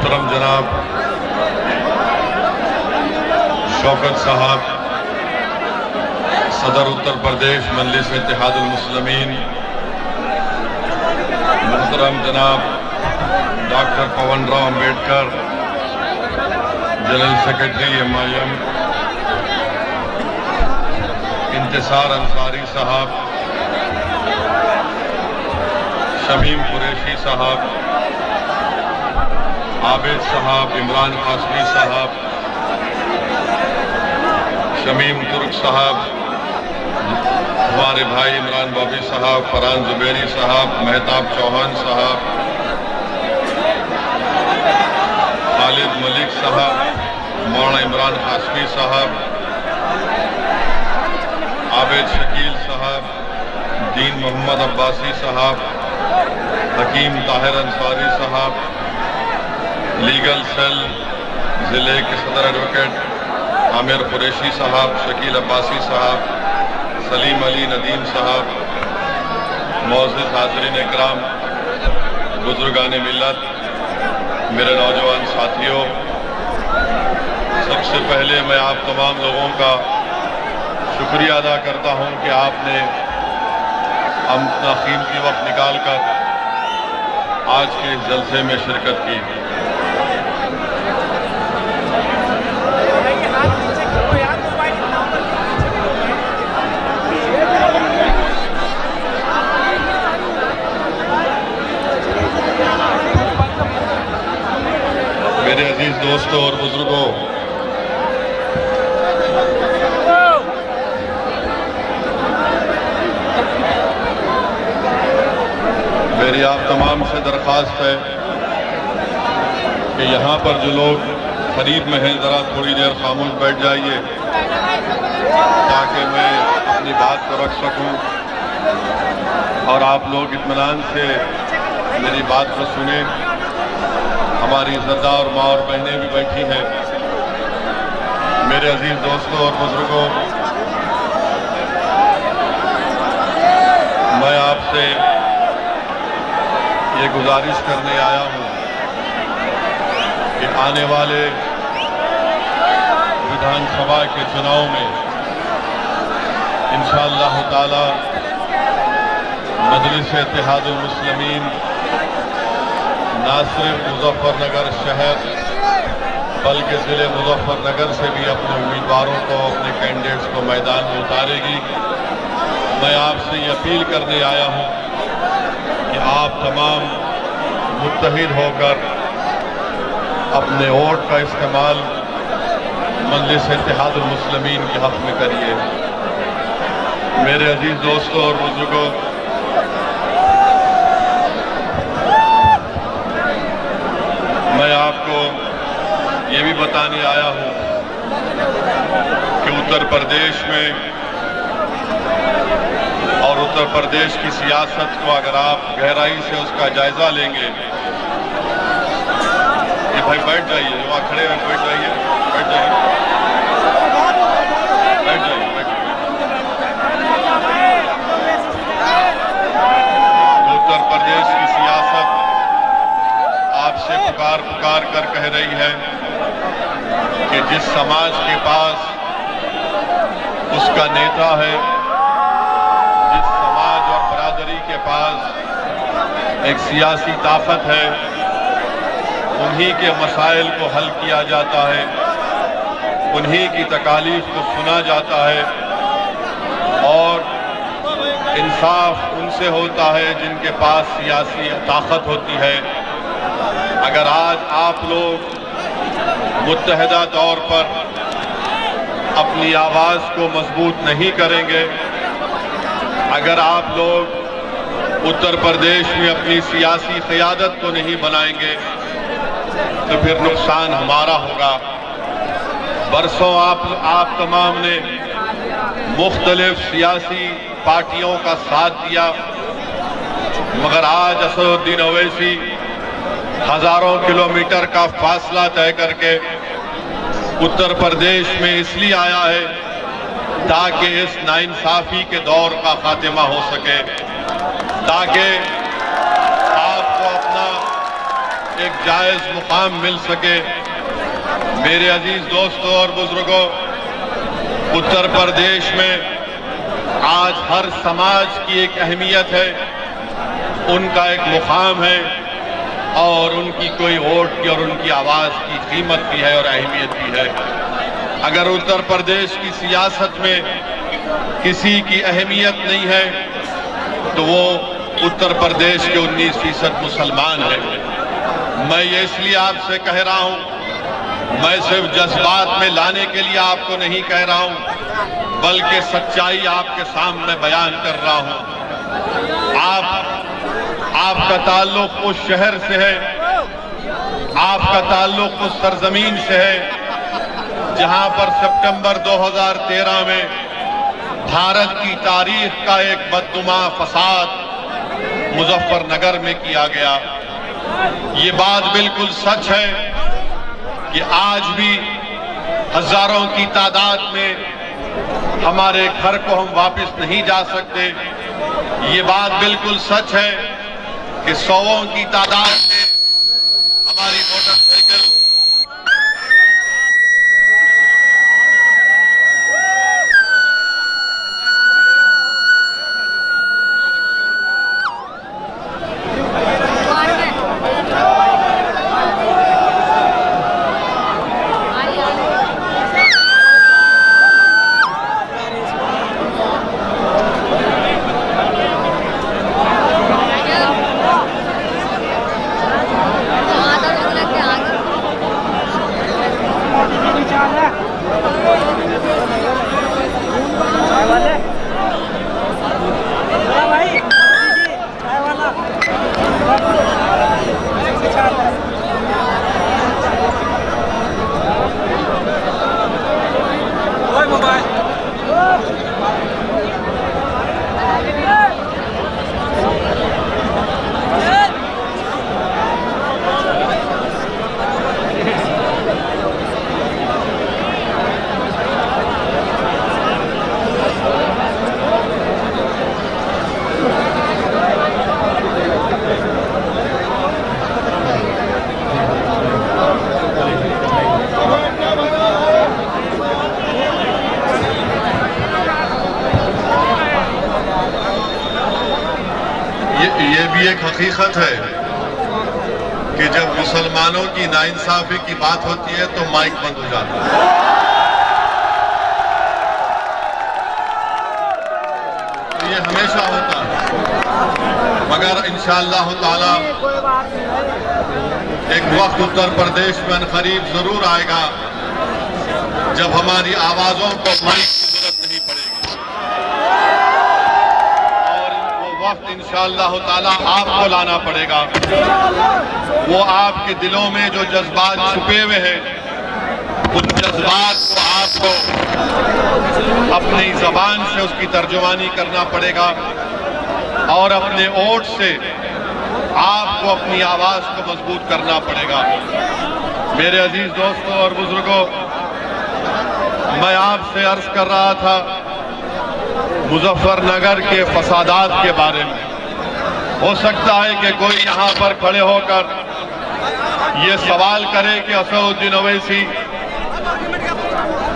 मोहतरम जनाब शौकत साहब सदर उत्तर प्रदेश मजलिस इत्तेहादुल मुस्लिमीन, मोहतरम जनाब doctor Pawan Rao Ambedkar general secretary MIM, Intesar Ansari साहब, शमीम कुरैशी साहब, आबिद साहब, इमरान कासमी साहब, शमीम तुर्क साहब, हमारे भाई इमरान बॉबी साहब, फरहान जुबैरी साहब, मेहताब चौहान साहब, खालिद मलिक साहब, मौलाना इमरान कासमी साहब, आबिद शकील साहब, दीन मोहम्मद अब्बासी साहब, हकीम ताहिर अंसारी साहब, लीगल सेल ज़िले के सदर एडवोकेट आमिर कुरैशी साहब, शकील अब्बासी साहब, सलीम अली नदीम साहब, मौजूद हाज़रीन इकराम, बुजुर्गान मिल्लत, मेरे नौजवान साथियों, सबसे पहले मैं आप तमाम लोगों का शुक्रिया अदा करता हूं कि आपने हम अपना कीमती वक्त निकाल कर आज के इस जलसे में शिरकत की। मेरे अजीज दोस्तों और बुजुर्गों, मेरी आप तमाम से दरख्वास्त है कि यहाँ पर जो लोग करीब में हैं ज़रा थोड़ी देर खामोश बैठ जाइए ताकि मैं अपनी बात को रख सकूं और आप लोग इत्मीनान से मेरी बात को सुने। हमारी इज़्ज़तदार माँ और बहनें भी बैठी हैं। मेरे अजीज दोस्तों और बुजुर्गों, मैं आपसे ये गुजारिश करने आया हूँ कि आने वाले विधानसभा के चुनाव में इंशाअल्लाह ताला मजलिस इत्तेहादुल मुस्लिमीन ना सिर्फ मुजफ्फरनगर शहर बल्कि ज़िले मुजफ्फरनगर से भी अपने उम्मीदवारों को, अपने कैंडिडेट्स को मैदान में उतारेगी। मैं आपसे ये अपील करने आया हूँ कि आप तमाम मुत्तहिद होकर अपने वोट का इस्तेमाल मजलिस इत्तेहादुल मुस्लिमीन के हक़ में करिए। मेरे अजीज दोस्तों और बुजुर्गों, मैं आपको ये भी बताने आया हूँ कि उत्तर प्रदेश में और उत्तर प्रदेश की सियासत को अगर आप गहराई से उसका जायजा लेंगे, ये भाई बैठ जाइए, वहाँ खड़े हैं बैठ जाइए, बैठ जाइए, बैठ जाइए, बैठ जाइए। उत्तर प्रदेश की सियासत आपसे पुकार कर कह रही है कि जिस समाज के पास उसका नेता है, जिस समाज और बरादरी के पास एक सियासी ताकत है, उन्हीं के मसाइल को हल किया जाता है, उन्हीं की तकालीफ को सुना जाता है और इंसाफ उनसे होता है जिनके पास सियासी ताकत होती है। अगर आज आप लोग मुत्तहिदा तौर पर अपनी आवाज़ को मजबूत नहीं करेंगे, अगर आप लोग उत्तर प्रदेश में अपनी सियासी क़यादत को नहीं बनाएंगे तो फिर नुकसान हमारा होगा। बरसों आप तमाम ने मुख्तलिफ सियासी पार्टियों का साथ दिया, मगर आज असदुद्दीन ओवैसी हजारों किलोमीटर का फासला तय करके उत्तर प्रदेश में इसलिए आया है ताकि इस नाइंसाफी के दौर का खात्मा हो सके, ताकि आपको अपना एक जायज मुकाम मिल सके। मेरे अजीज दोस्तों और बुजुर्गों, उत्तर प्रदेश में आज हर समाज की एक अहमियत है, उनका एक मुकाम है और उनकी कोई वोट की और उनकी आवाज की कीमत भी है और अहमियत भी है। अगर उत्तर प्रदेश की सियासत में किसी की अहमियत नहीं है तो वो उत्तर प्रदेश के 19% मुसलमान हैं। मैं ये इसलिए आपसे कह रहा हूं, मैं सिर्फ जज्बात में लाने के लिए आपको नहीं कह रहा हूं, बल्कि सच्चाई आपके सामने बयान कर रहा हूं। आपका ताल्लुक उस शहर से है, आपका ताल्लुक उस सरजमीन से है जहां पर सितंबर 2013 में भारत की तारीख का एक बदनुमा फसाद मुजफ्फरनगर में किया गया। ये बात बिल्कुल सच है कि आज भी हजारों की तादाद में हमारे घर को हम वापस नहीं जा सकते। ये बात बिल्कुल सच है कि सौओं की तादाद में हमारी मोटरसाइकिल ये भी एक हकीकत है कि जब मुसलमानों की नाइंसाफी की बात होती है तो माइक बंद हो जाता है। तो ये हमेशा होता है, मगर इंशाअल्लाह ताला एक वक्त उत्तर प्रदेश में अनकरीब जरूर आएगा जब हमारी आवाजों को माइक की जरूरत नहीं पड़ेगी और वो वक्त इंशाअल्लाह ताला आपको लाना पड़ेगा। वो आपके दिलों में जो जज्बात छुपे हुए हैं, उन जज्बात को आपको अपनी जबान से उसकी तर्जुमानी करना पड़ेगा और अपने वोट से आपको अपनी आवाज को मजबूत करना पड़ेगा। मेरे अजीज दोस्तों और बुजुर्गों, मैं आपसे अर्ज कर रहा था मुजफ्फरनगर के फसादात के बारे में। हो सकता है कि कोई यहां पर खड़े होकर ये सवाल करे कि असदुद्दीन ओवैसी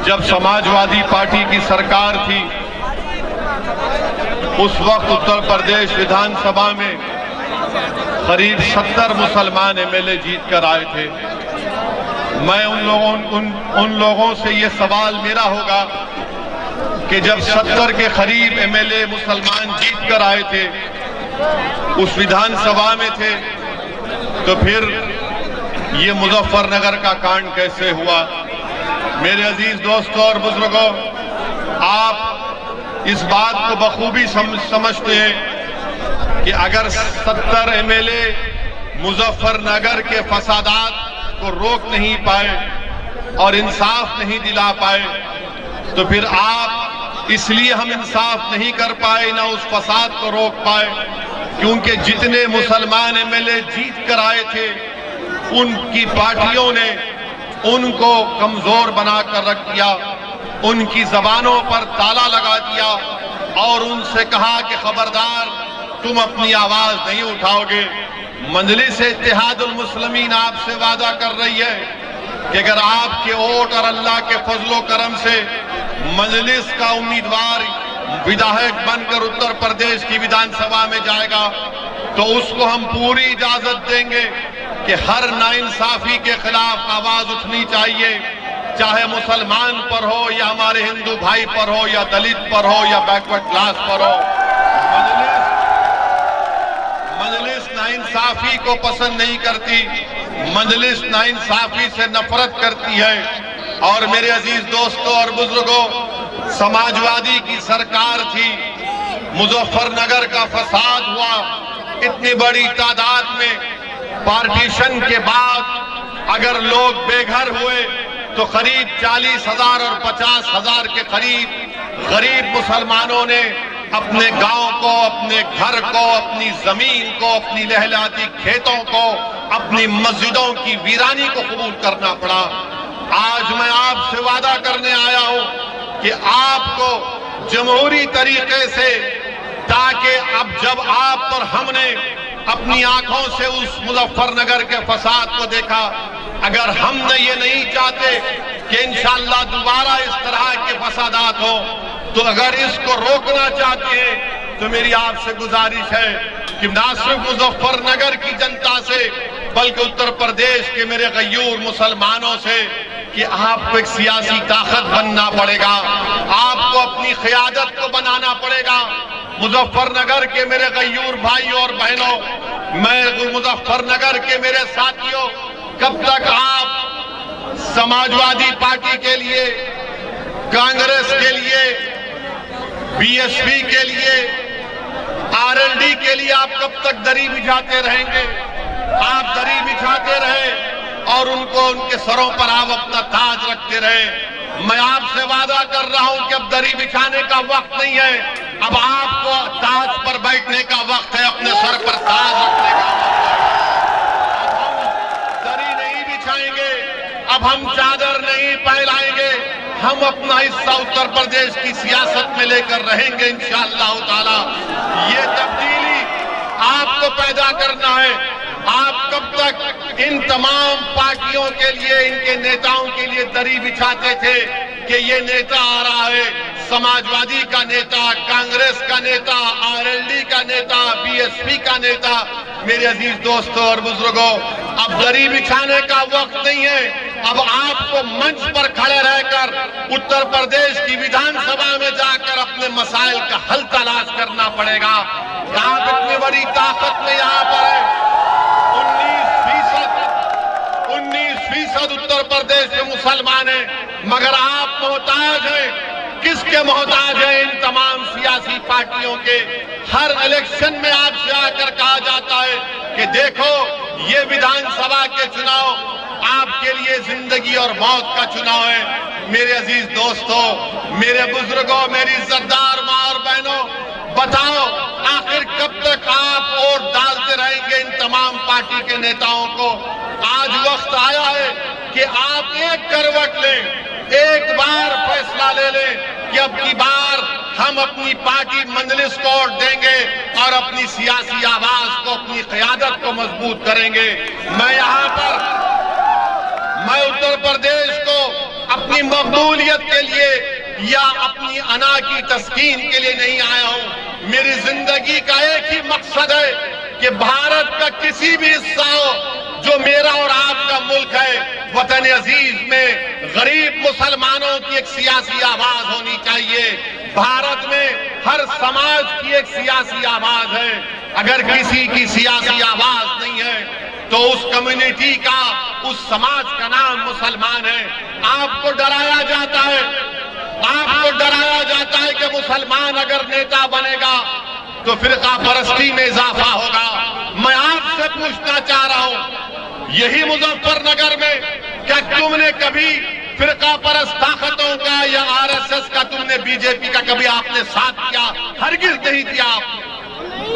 जब समाजवादी पार्टी की सरकार थी उस वक्त उत्तर प्रदेश विधानसभा में करीब 70 मुसलमान एमएलए जीत कर आए थे। मैं उन लोगों से ये सवाल मेरा होगा कि जब 70 के करीब एमएलए मुसलमान जीत कर आए थे, उस विधानसभा में थे, तो फिर ये मुजफ्फरनगर का कांड कैसे हुआ? मेरे अजीज दोस्तों और बुजुर्गों, आप इस बात को बखूबी समझते हैं कि अगर 70 एमएलए मुजफ्फरनगर के फसादात को रोक नहीं पाए और इंसाफ नहीं दिला पाए, तो फिर आप इसलिए हम इंसाफ नहीं कर पाए, ना उस फसाद को रोक पाए, क्योंकि जितने मुसलमान एमएलए जीत कर आए थे उनकी पार्टियों ने उनको कमजोर बनाकर रख दिया, उनकी जबानों पर ताला लगा दिया और उनसे कहा कि खबरदार तुम अपनी आवाज नहीं उठाओगे, मजलिस इत्तेहादुल मुस्लिमीन आपसे वादा कर रही है कि अगर आपके वोट और अल्लाह के फजलो करम से मजलिस का उम्मीदवार विधायक बनकर उत्तर प्रदेश की विधानसभा में जाएगा तो उसको हम पूरी इजाजत देंगे कि हर नाइंसाफी के खिलाफ आवाज उठनी चाहिए, चाहे मुसलमान पर हो या हमारे हिंदू भाई पर हो या दलित पर हो या बैकवर्ड क्लास पर हो। मजलिस नाइंसाफी को पसंद नहीं करती, मजलिस नाइंसाफी से नफरत करती है। और मेरे अजीज दोस्तों और बुजुर्गों, समाजवादी की सरकार थी, मुजफ्फरनगर का फसाद हुआ, इतनी बड़ी तादाद में पार्टीशन के बाद अगर लोग बेघर हुए तो करीब 40,000 और 50,000 के करीब गरीब मुसलमानों ने अपने गांव को, अपने घर को, अपनी जमीन को, अपनी लहलहाती खेतों को, अपनी मस्जिदों की वीरानी को कबूल करना पड़ा। आज मैं आपसे वादा करने आया हूं कि आपको जमहूरी तरीके से, ताकि अब जब आप और हमने अपनी आंखों से उस मुजफ्फरनगर के फसाद को देखा, अगर हम ये नहीं चाहते कि इंशाअल्लाह दोबारा इस तरह के फसादात हो, तो अगर इसको रोकना चाहते हैं तो मेरी आपसे गुजारिश है कि ना सिर्फ मुजफ्फरनगर की जनता से बल्कि उत्तर प्रदेश के मेरे गयूर मुसलमानों से कि आपको एक सियासी ताकत बनना पड़ेगा, आपको अपनी क़यादत को बनाना पड़ेगा। मुजफ्फरनगर के मेरे गयूर भाई और बहनों, मैं मुजफ्फरनगर के मेरे साथियों, कब तक आप समाजवादी पार्टी के लिए, कांग्रेस के लिए, बीएसपी के लिए, आरएलडी के लिए आप कब तक दरी बिछाते रहेंगे? आप दरी बिछाते रहे और उनको उनके सरों पर आप अपना ताज रखते रहे। मैं आपसे वादा कर रहा हूं कि अब दरी बिछाने का वक्त नहीं है, अब आपको ताज पर बैठने का वक्त है, अपने सर पर ताज रखने का वक्त है। दरी नहीं बिछाएंगे, अब हम चादर नहीं फैलाएंगे, हम अपना हिस्सा उत्तर प्रदेश की सियासत में लेकर रहेंगे इंशाअल्लाह ताला। ये तब्दीली आपको पैदा करना है। आप कब तक इन तमाम पार्टियों के लिए, इनके नेताओं के लिए दरी बिछाते थे कि ये नेता आ रहा है, समाजवादी का नेता, कांग्रेस का नेता, आरएलडी का नेता, बीएसपी का नेता। मेरे अजीज दोस्तों और बुजुर्गों, अब दरी बिछाने का वक्त नहीं है, अब आपको मंच पर खड़े रहकर उत्तर प्रदेश की विधानसभा में जाकर अपने मसाइल का हल तलाश करना पड़ेगा। आप इतनी बड़ी ताकत में यहां पर है, 19% उत्तर प्रदेश के मुसलमान हैं, मगर आप मोहताज हैं। किसके मोहताज हैं? इन तमाम सियासी पार्टियों के। हर इलेक्शन में आपसे आकर कहा जाता है कि देखो ये विधानसभा के चुनाव आपके लिए जिंदगी और मौत का चुनाव है। मेरे अजीज दोस्तों, मेरे बुजुर्गों, मेरी इज्जतदार मां और बहनों, बताओ आखिर कब तक आप वोट डालते रहेंगे इन तमाम पार्टी के नेताओं को? आज वक्त आया है कि आप एक करवट लें, एक बार फैसला ले लें कि अब की बार हम अपनी पार्टी मजलिस को वोट देंगे और अपनी सियासी आवाज को, अपनी क़यादत को मजबूत करेंगे। मैं उत्तर प्रदेश को अपनी मकबूलियत के लिए या अपनी अना की तस्कीन के लिए नहीं आया हूं। मेरी जिंदगी का एक ही मकसद है कि भारत का किसी भी हिस्सा हो जो मेरा और आपका मुल्क है, वतन अजीज में गरीब मुसलमानों की एक सियासी आवाज होनी चाहिए। भारत में हर समाज की एक सियासी आवाज है। अगर किसी की सियासी आवाज नहीं है तो उस कम्युनिटी का, उस समाज का नाम मुसलमान है। आपको डराया जाता है, आपको डराया जाता है कि मुसलमान अगर नेता बनेगा तो फिरका परस्ती में इजाफा होगा। मैं आपसे पूछना चाह रहा हूं, यही मुजफ्फरनगर में क्या तुमने कभी फिरका परस्त ताकतों का या आरएसएस का, तुमने बीजेपी का कभी आपने साथ किया? हरगिज नहीं दिया।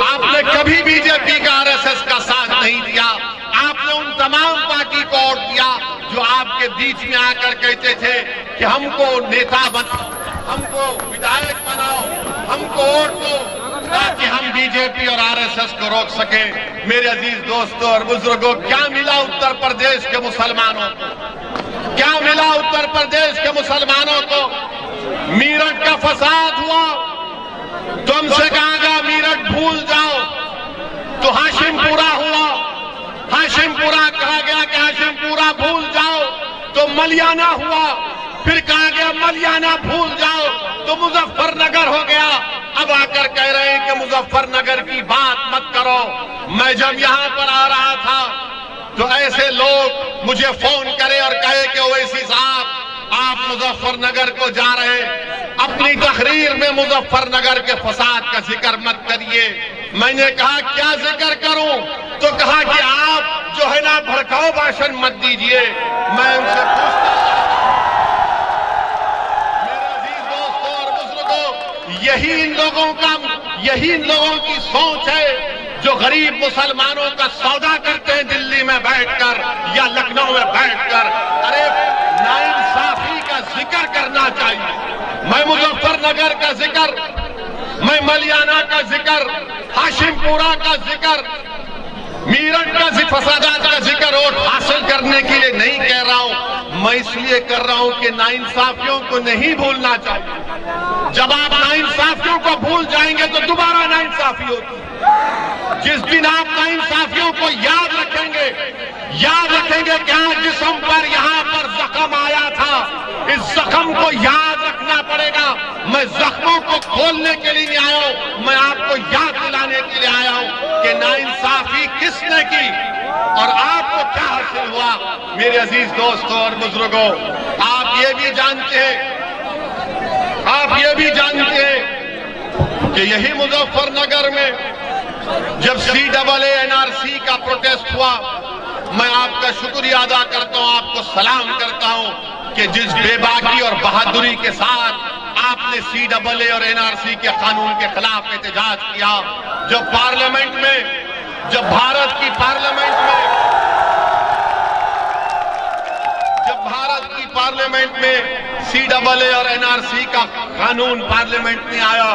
आपने कभी बीजेपी का, आरएसएस का साथ नहीं दिया। आपने उन तमाम पार्टी को वोट दिया जो आपके बीच में आकर कहते थे कि हमको नेता बनाओ, हमको विधायक बनाओ, हमको वोट दो ताकि हम बीजेपी और आरएसएस को रोक सके। मेरे अजीज दोस्तों और बुजुर्गों, क्या मिला उत्तर प्रदेश के मुसलमानों को? क्या मिला उत्तर प्रदेश के मुसलमानों को? मीरठ का फसाद हुआ, तुमसे कहा गया मीरठ भूल जाओ, तो हाशिमपुरा हुआ। हाशिमपुरा कहा गया कि हाशिमपुरा भूल जाओ, तो मलियाना हुआ। फिर कहा गया मलियाना भूल जाओ, तो मुजफ्फरनगर हो गया। अब आकर कह रहे हैं कि मुजफ्फरनगर की बात मत करो। मैं जब यहां पर आ रहा था तो ऐसे लोग मुझे फोन करे और कहे कि ओवैसी साहब आप मुजफ्फरनगर को जा रहे, अपनी तकरीर में मुजफ्फरनगर के फसाद का जिक्र मत करिए। मैंने कहा क्या जिक्र करूं? तो कहा कि आप जो है ना भड़काऊ भाषण मत दीजिए। मैं उनसे पूछता, मेरे अजीज दोस्तों और बुजुर्गों, यही इन लोगों की सोच है जो गरीब मुसलमानों का सौदा करते हैं दिल्ली में बैठकर या लखनऊ में बैठकर। अरे नाइंसाफी का जिक्र करना चाहिए। मैं मुजफ्फरनगर का जिक्र, मैं मलियाना का जिक्र, हाशिमपुरा का जिक्र, मीरठ का फसादात का जिक्र वोट हासिल करने के लिए नहीं कह रहा हूं। मैं इसलिए कर रहा हूं कि नाइंसाफियों को नहीं भूलना चाहिए। जब आप नाइंसाफियों को भूल जाएंगे तो दोबारा नाइंसाफी होती है। जिस दिन आप नाइंसाफियों को याद रखेंगे कि आज जिस्म पर यहां पर जख्म आया था, इस जख्म को याद रखना पड़ेगा। मैं जख्मों को खोलने के लिए नहीं आया हूं, मैं आपको याद दिलाने के लिए आया हूं कि नाइंसाफी किसने की और आपको क्या हासिल हुआ। मेरे अजीज दोस्तों और बुजुर्गों, आप ये भी जानते हैं कि यही मुजफ्फरनगर में जब CAA NRC का प्रोटेस्ट हुआ, मैं आपका शुक्रिया अदा करता हूं, आपको सलाम करता हूं कि जिस बेबाकी और बहादुरी के साथ आपने CAA और NRC के कानून के खिलाफ एहतजाज किया। जब भारत की पार्लियामेंट में CAA और NRC का कानून पार्लियामेंट में आया,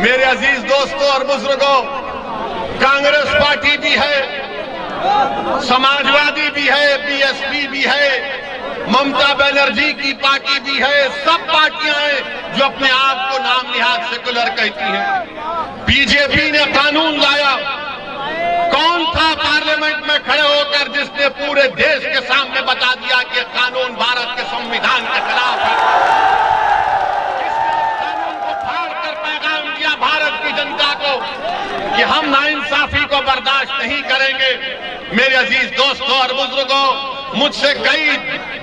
मेरे अजीज दोस्तों और बुजुर्गों, कांग्रेस पार्टी भी है, समाजवादी भी है, BSP भी है, ममता बनर्जी की पार्टी भी है, सब पार्टियां हैं जो अपने आप को नाम निहाद सेकुलर कहती हैं। बीजेपी ने कानून लाया। कौन था पार्लियामेंट में खड़े होकर जिसने पूरे देश के सामने बता दिया कि कानून भारत के संविधान के खिलाफ है? किसने कानून को फाड़कर पैगाम दिया भारत की जनता को कि हम नाइंसाफी को बर्दाश्त नहीं करेंगे? मेरे अजीज दोस्तों और बुजुर्गों, मुझसे कई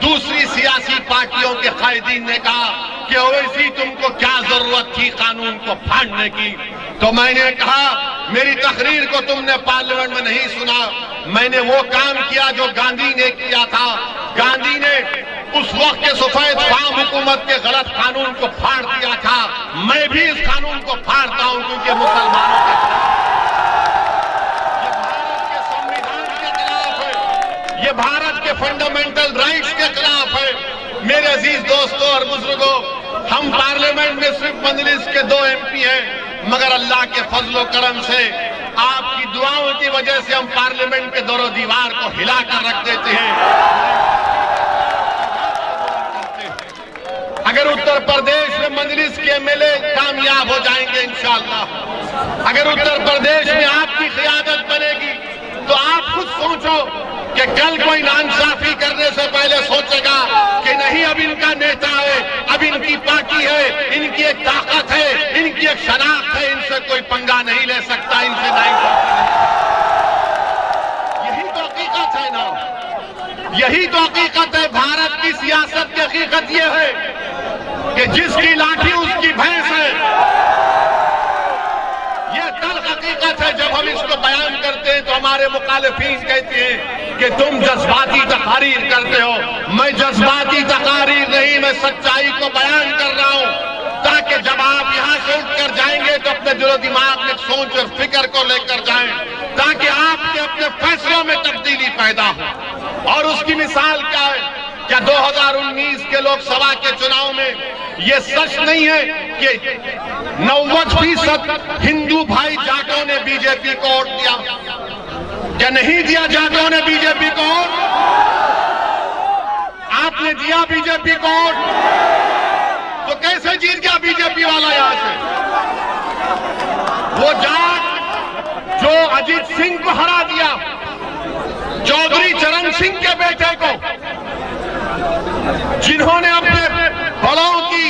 दूसरी सियासी पार्टियों के कायदीन ने कहा कि ओवैसी तुमको क्या जरूरत थी कानून को फाड़ने की? तो मैंने कहा मेरी तकरीर को तुमने पार्लियामेंट में नहीं सुना। मैंने वो काम किया जो गांधी ने किया था। गांधी ने उस वक्त के सफेद फार्म हुकूमत के गलत कानून को फाड़ दिया था। मैं भी इस कानून को फाड़ता हूं क्योंकि मुसलमानों के खिलाफ, ये भारत के फंडामेंटल राइट्स के खिलाफ है। मेरे अजीज दोस्तों और बुजुर्गों, हम पार्लियामेंट में सिर्फ मजलिस के 2 MP हैं, मगर अल्लाह के फजलो करम से आपकी दुआओं की वजह से हम पार्लियामेंट के दोनों दीवार को हिलाकर रख देते हैं। अगर उत्तर प्रदेश में मजलिस के MLA कामयाब हो जाएंगे इंशाअल्लाह, अगर उत्तर प्रदेश में आपकी क़ियादत बनेगी, तो आप खुद सोचो कि कल कोई नाइंसाफी करने से पहले सोचेगा कि नहीं अब इनका नेता है, अब इनकी पार्टी है, इनकी एक ताकत है, इनकी एक शनाख्त है, इनसे कोई पंगा नहीं ले सकता, इनसे नाइंसाफी। यही तो हकीकत है ना, यही तो हकीकत है। भारत की सियासत की हकीकत यह है कि जिसकी लाठी उसकी भैंस है। यह तल्ख हकीकत है। जब हम इसको बयान करते हैं तो हमारे मुखालिफीन कहते हैं कि तुम जज्बाती तकारीर करते हो। मैं जज्बाती तकारीर नहीं, मैं सच्चाई को बयान कर रहा हूं, ताकि जब आप यहां से उठकर जाएंगे तो अपने दिलो दिमाग में सोच और फिक्र को लेकर जाएं, ताकि आपके अपने फैसलों में तब्दीली पैदा हो। और उसकी मिसाल क्या है? क्या 2019 के लोकसभा के चुनाव में ये सच नहीं है कि 90% हिंदू भाई जाटों ने बीजेपी को वोट दिया? क्या नहीं दिया जाटों ने बीजेपी को वोट? आपने दिया बीजेपी को वोट, तो कैसे जीत गया बीजेपी वाला यहां से? वो जाट जो अजीत सिंह को हरा दिया, चौधरी चरण सिंह के बेटे को, जिन्होंने अपने बड़ों की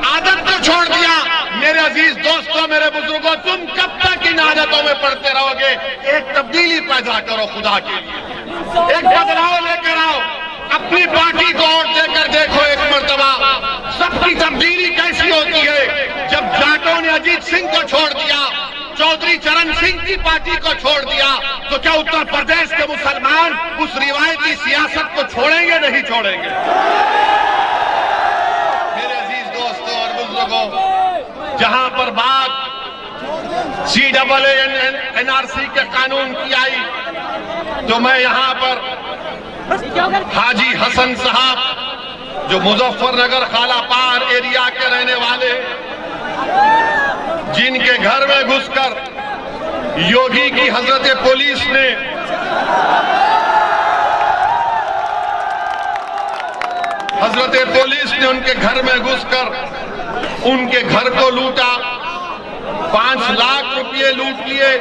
आदत को छोड़ दिया। मेरे अजीज दोस्तों, मेरे बुजुर्गों, तुम कब तक इन आदतों में पड़ते रहोगे? एक तब्दीली पैदा करो खुदा के लिए, एक बदलाव लेकर आओ, अपनी पार्टी को वोट देकर देखो एक मर्तबा सबकी तब्दीली कैसी होती है। जब जाटों ने अजीत सिंह को छोड़ दिया, चौधरी चरण सिंह की पार्टी को छोड़ दिया, तो क्या उत्तर प्रदेश के मुसलमान उस रिवायती सियासत को छोड़ेंगे? नहीं छोड़ेंगे। मेरे अजीज दोस्तों और बुजुर्गों, जहां पर बात CAA NRC के कानून की आई, तो मैं यहां पर हाजी हसन साहब जो मुजफ्फरनगर खालापार एरिया के रहने वाले, जिनके घर में घुसकर योगी की हजरत पुलिस ने उनके घर में घुसकर उनके घर को लूटा, 5 लाख रुपए लूट लिए।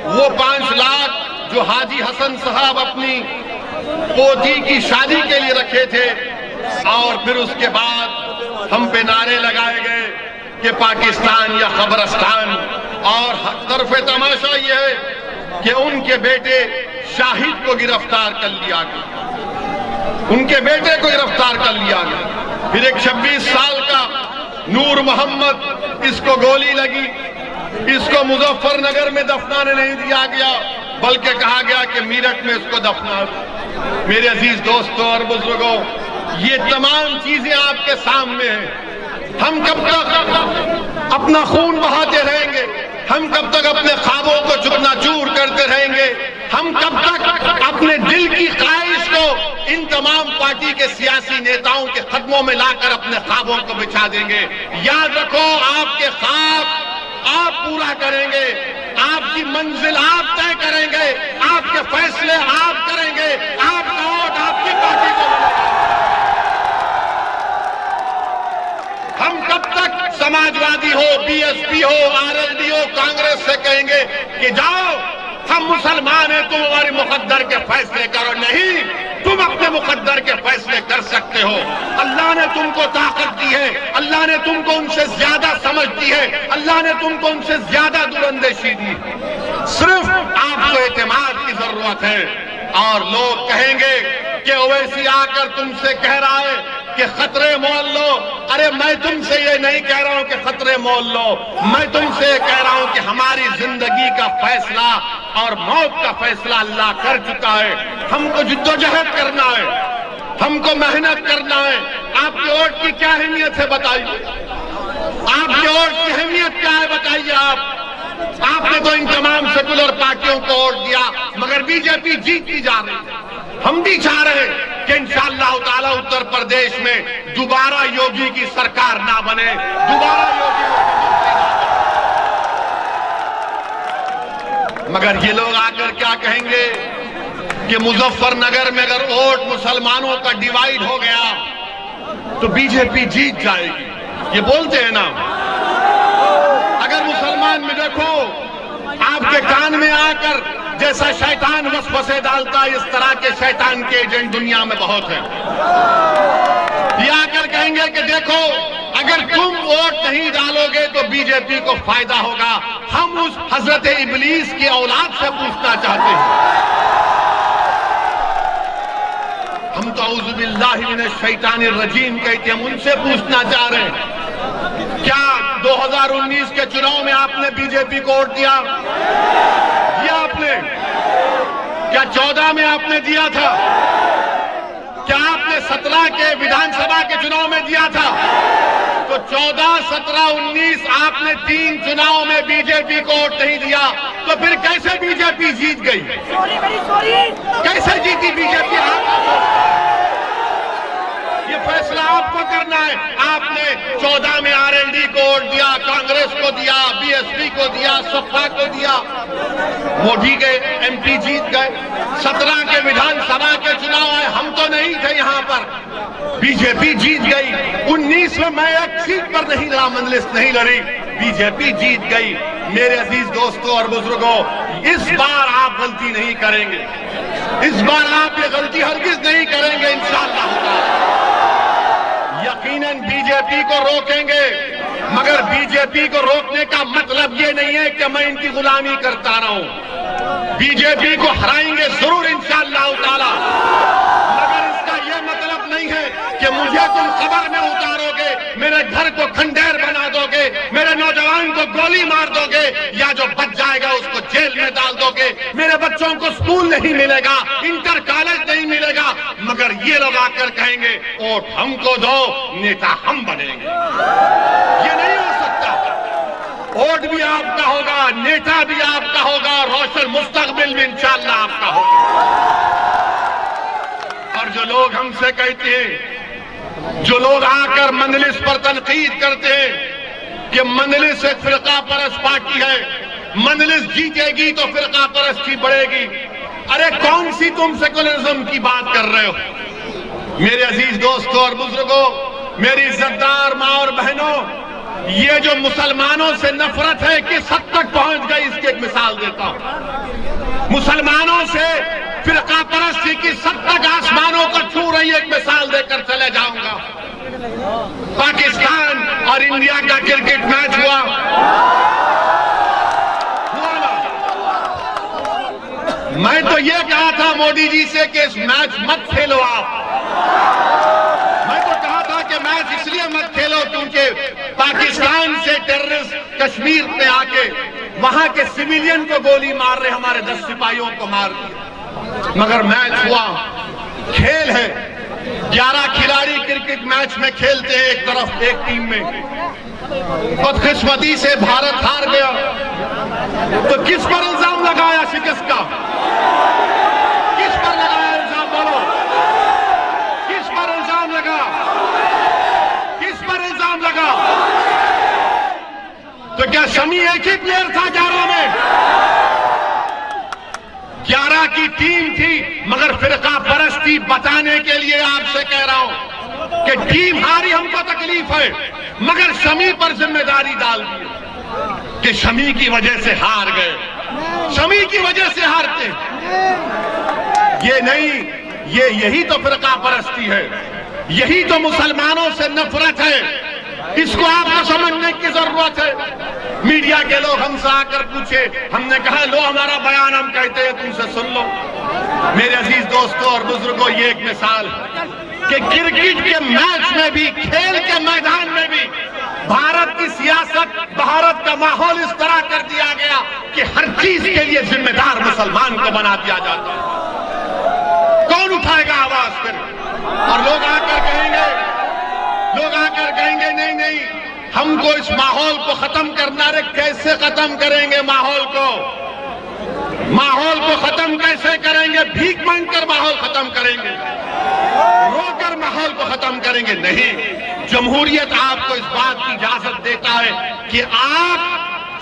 वो 5 लाख जो हाजी हसन साहब अपनी पोती की शादी के लिए रखे थे, और फिर उसके बाद हम पे नारे लगाए गए कि पाकिस्तान या खबरस्तान। और तरफे तमाशा यह है कि उनके बेटे शाहिद को गिरफ्तार कर लिया गया, उनके बेटे को गिरफ्तार कर लिया गया। फिर एक 26 साल का नूर मोहम्मद, इसको गोली लगी, इसको मुजफ्फरनगर में दफनाने नहीं दिया गया, बल्कि कहा गया कि मीरठ में इसको दफना दो। मेरे अजीज दोस्तों और बुजुर्गों, ये तमाम चीजें आपके सामने हैं। हम कब तक अपना खून बहाते रहेंगे? हम कब तक अपने ख्वाबों को चूर करते रहेंगे? हम कब तक अपने दिल की ख्वाहिश को इन तमाम पार्टी के सियासी नेताओं के कदमों में लाकर अपने ख्वाबों को बिछा देंगे? याद रखो, आपके ख्वाब आप पूरा करेंगे, आपकी मंजिल आप तय करेंगे, आपके फैसले आप करेंगे, आपका वोट आपकी पार्टी को मिलेगा। हम कब तक समाजवादी हो, BSP हो, RLD हो, कांग्रेस से कहेंगे कि जाओ हम मुसलमान हैं, तुम हमारे मुकद्दर के फैसले करो? नहीं, तुम अपने मुकद्दर के फैसले कर सकते हो। अल्लाह ने तुमको ताकत दी है, अल्लाह ने तुमको उनसे ज्यादा समझ दी है, अल्लाह ने तुमको उनसे ज्यादा दूरंदेशी दी। सिर्फ आपको एतमाद की जरूरत है। और लोग कहेंगे कि ओवैसी आकर तुमसे कह रहा है कि खतरे मोल लो। अरे मैं तुमसे ये नहीं कह रहा हूं कि खतरे मोल लो, मैं तुमसे कह रहा हूं कि हमारी जिंदगी का फैसला और मौत का फैसला अल्लाह कर चुका है। हमको जिद्दोजहद करना है, हमको मेहनत करना है। आपके वोट की क्या अहमियत है बताइए? आपके वोट की अहमियत क्या है बताइए? आपने तो इन तमाम सेकुलर पार्टियों को वोट दिया, मगर बीजेपी जीतती जा रही है। हम भी चाह रहे हैं कि इंशाअल्लाह ताला उत्तर प्रदेश में दोबारा योगी की सरकार ना बने, दोबारा योगी मगर ये लोग आकर क्या कहेंगे कि मुजफ्फरनगर में अगर वोट मुसलमानों का डिवाइड हो गया तो बीजेपी जीत जाएगी। ये बोलते हैं ना। अगर मुसलमान में देखो, आपके कान में आकर जैसा शैतान वसवसे डालता, इस तरह के शैतान के एजेंट दुनिया में बहुत हैं। ये आकर कहेंगे कि देखो, अगर तुम वोट नहीं डालोगे तो बीजेपी को फायदा होगा। हम उस हजरत इब्लीस की औलाद से पूछना चाहते हैं, हम तो औज़ु बिल्लाहि मिनश शैतानिर रजीम कहते हैं, हम उनसे पूछना चाह रहे हैं, क्या 2019 के चुनाव में आपने बीजेपी को वोट दिया? आपने क्या 14 में आपने दिया था? क्या आपने 17 के विधानसभा के चुनाव में दिया था? तो 14, 17, 19 आपने 3 चुनाव में बीजेपी को वोट नहीं दिया, तो फिर कैसे बीजेपी जीत गई? कैसे जीती बीजेपी? ये फैसला आपको करना है। आपने 14 में आरएलडी को वोट दिया, कांग्रेस को दिया, बीएसपी को दिया, सपा को दिया, मोदी के एमपी जीत गए। 17 के विधानसभा के चुनाव आए, हम तो नहीं थे यहां पर, बीजेपी जीत गई। 19 में मैं एक सीट पर नहीं नामंजूर नहीं लड़ी, बीजेपी जीत गई। मेरे अजीज दोस्तों और बुजुर्गों, इस बार आप गलती नहीं करेंगे, इस बार आप ये गलती हरगिज नहीं करेंगे इंशाअल्लाह। यकीनन बीजेपी को रोकेंगे, मगर बीजेपी को रोकने का मतलब ये नहीं है कि मैं इनकी गुलामी करता रहूं। बीजेपी को हराएंगे जरूर इंशाअल्लाह ताला, मगर इसका यह मतलब नहीं है कि मुझे तुम कब्र में उतारोगे, मेरे घर को खंडेर बना दोगे, मेरे नौजवान को गोली मार दोगे, या जो बच जाएगा उसको जेल में डाल दोगे। मेरे बच्चों को स्कूल नहीं मिलेगा, इंटर कॉलेज नहीं मिलेगा, मगर ये लोग आकर कहेंगे वोट हमको दो, नेता हम बनेंगे। ये नहीं हो सकता। वोट भी आपका होगा, नेता भी आपका होगा, रोशन मुस्तकबिल भी इंशाअल्लाह आपका होगा। और जो लोग हमसे कहते हैं, जो लोग आकर मंजलिस पर तनकीद करते हैं कि मंजलिस एक फिरका परस्त पार्टी है, मंजलिस जीतेगी तो फिरका परस्ती बढ़ेगी। अरे कौन सी तुम सेकुलरिज्म की बात कर रहे हो? मेरे अजीज दोस्तों और बुजुर्गों, मेरी इज्जतदार मां और बहनों, ये जो मुसलमानों से नफरत है किस हद तक पहुंच गई, इसकी एक मिसाल देता हूं। मुसलमानों से फिरका परस्ती की हद तक आसमानों को छू रही है, एक मिसाल देकर चले जाऊंगा। पाकिस्तान और इंडिया का क्रिकेट मैच हुआ ना? मैं तो ये कहा था मोदी जी से कि इस मैच मत खेलो आप। मैं तो कहा था कि मैच इसलिए मत खेलो क्योंकि पाकिस्तान से टेररिस्ट कश्मीर में आके वहां के सिविलियन को गोली मार रहे, हमारे 10 सिपाहियों को मार दिया। मगर मैच हुआ, खेल है, 11 खिलाड़ी क्रिकेट मैच में खेलते हैं एक तरफ एक टीम में। बदकिस्मती से भारत हार गया, तो किस पर इल्जाम लगाया शिकस्त का? किस पर लगाया इल्जाम? बोलो, किस पर इल्जाम लगा? किस पर इल्जाम लगा? तो क्या शमी एक ही प्लेयर था 11 में? 11 की टीम थी, मगर फिरका परस्ती बताने के लिए आपसे कह रहा हूं कि टीम हारी, हमको तकलीफ है, मगर शमी पर जिम्मेदारी डाल दी कि शमी की वजह से हार गए, शमी की वजह से हारते। ये नहीं, ये यही तो फिरका परस्ती है, यही तो मुसलमानों से नफरत है। इसको आपको समझने की जरूरत है। मीडिया के लोग हमसे आकर पूछे, हमने कहा लो हमारा बयान हम कहते हैं तुमसे सुन लो। मेरे अजीज दोस्तों और बुजुर्गों, ये एक मिसाल है कि क्रिकेट के मैच में भी, खेल के मैदान में भी भारत की सियासत, भारत का माहौल इस तरह कर दिया गया कि हर चीज के लिए जिम्मेदार मुसलमान को बना दिया जाता है। कौन उठाएगा आवाज फिर? और लोग आकर कहेंगे नहीं नहीं, हमको इस माहौल को खत्म करना। रे कैसे खत्म करेंगे माहौल को? माहौल को खत्म कैसे करेंगे? भीख मांगकर माहौल खत्म करेंगे? रोकर माहौल को खत्म करेंगे? नहीं। जमहूरियत आपको इस बात की इजाजत देता है कि आप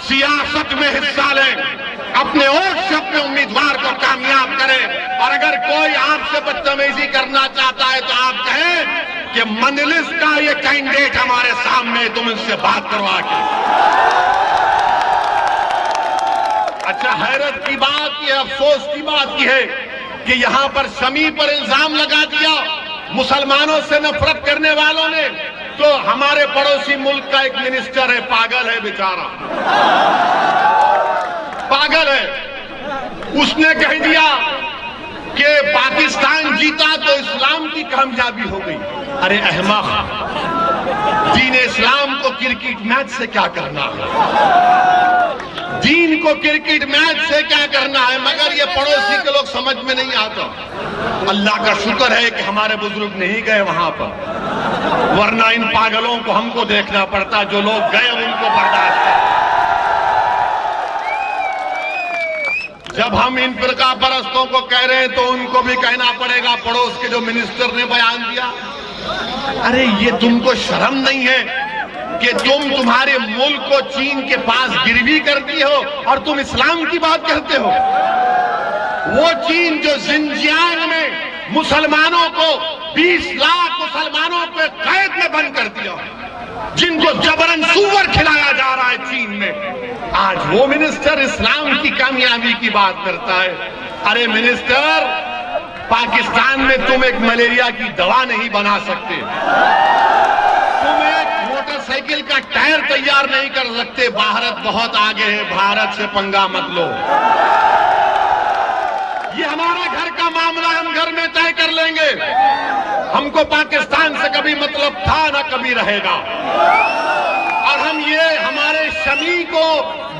सियासत में हिस्सा लें, अपने वोट से अपने उम्मीदवार को कामयाब करें। और अगर कोई आपसे बदतमीजी करना चाहता है तो आप कहें कि मंजलिस का ये कैंडिडेट हमारे सामने, तुम इससे बात करवा के। अच्छा, हैरत की बात, ये अफसोस की बात यह है कि यहां पर शमी पर इल्जाम लगा दिया मुसलमानों से नफरत करने वालों ने, तो हमारे पड़ोसी मुल्क का एक मिनिस्टर है, पागल है बेचारा, पागल है। उसने कह दिया कि पाकिस्तान जीता तो इस्लाम की कामयाबी हो गई। अरे अहमक, दीन इस्लाम को क्रिकेट मैच से क्या करना है? दीन को क्रिकेट मैच से क्या करना है? मगर ये पड़ोसी के लोग समझ में नहीं आता। अल्लाह का शुक्र है कि हमारे बुजुर्ग नहीं गए वहां पर, वरना इन पागलों को हमको देखना पड़ता। जो लोग गए उनको बर्दाश्त कर। जब हम इन फिरका परस्तों को कह रहे हैं तो उनको भी कहना पड़ेगा, पड़ोस के जो मिनिस्टर ने बयान दिया अरे ये तुमको शर्म नहीं है कि तुम्हारे मुल्क को चीन के पास गिरवी कर दी हो और तुम इस्लाम की बात करते हो? वो चीन जो जिनजियांग में मुसलमानों को 20 लाख मुसलमानों को कैद में बंद कर दिया, जिनको जबरन सूअर खिलाया जा रहा है चीन में, आज वो मिनिस्टर इस्लाम की कामयाबी की बात करता है। अरे मिनिस्टर, पाकिस्तान में तुम एक मलेरिया की दवा नहीं बना सकते, तुम एक मोटरसाइकिल का टायर तैयार नहीं कर सकते। भारत बहुत आगे है, भारत से पंगा मत लो। ये हमारा घर का मामला, हम घर में तय कर लेंगे। हमको पाकिस्तान से कभी मतलब था ना कभी रहेगा। और हम ये हमारे शमी को